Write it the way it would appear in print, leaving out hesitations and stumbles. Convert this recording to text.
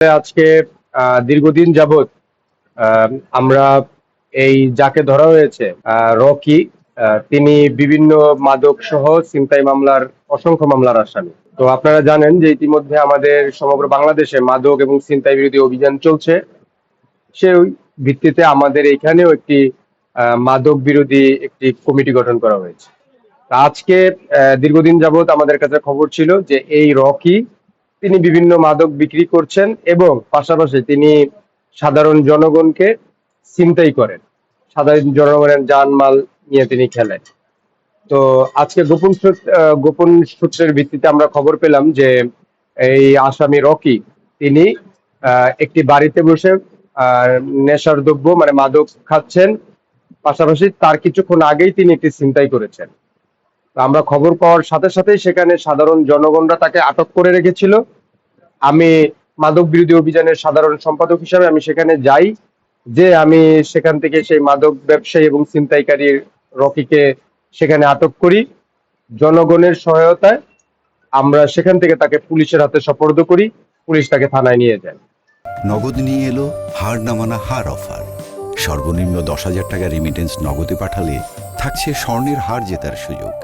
আজকে দীর্ঘদিন যাবৎ আমরা এই যাকে ধরা হয়েছে রকি, তিনি বিভিন্ন মাদক সহ ছিনতাই মামলার অসংখ্য মামলার আসামি। তো আপনারা জানেন যে ইতিমধ্যে আমাদের সমগ্র বাংলাদেশে মাদক এবং ছিনতাই বিরোধী অভিযান চলছে। সেই ভিত্তিতে আমাদের এখানেও একটি মাদক বিরোধী একটি কমিটি গঠন করা হয়েছে। আজকে দীর্ঘদিন যাবৎ আমাদের কাছে খবর ছিল যে এই রকি তিনি বিভিন্ন মাদক বিক্রি করছেন এবং পাশাপাশি তিনি সাধারণ জনগণকে ছিনতাই করেন, সাধারণ জনগণের জানমাল নিয়ে তিনি খেলেন। তো আজকে গোপন সূত্রের ভিত্তিতে আমরা খবর পেলাম যে এই আসামি রকি তিনি একটি বাড়িতে বসে নেশার দ্রব্য মানে মাদক খাচ্ছেন, পাশাপাশি তার কিছুক্ষণ আগেই তিনি একটি ছিনতাই করেছেন। আমরা খবর পাওয়ার সাথে সাথেই সেখানে সাধারণ জনগণরা তাকে আটক করে রেখেছিল। আমি মাদক বিরোধী অভিযানের সাধারণ সম্পাদক হিসাবে আমি সেখানে যাই, যে আমি সেখান থেকে সেই মাদক ব্যবসায়ী এবং ছিনতাইকারী রকিকে সেখানে আটক করি। জনগণের সহায়তায় আমরা সেখান থেকে তাকে পুলিশের হাতে সোপর্দ করি, পুলিশ তাকে থানায় নিয়ে যায়। নগদ নিয়ে এলো হার না মানা হার অফার। সর্বনিম্ন 10,000 টাকা রেমিটেন্স নগদে পাঠালে থাকছে স্বর্ণের হার জেতার সুযোগ।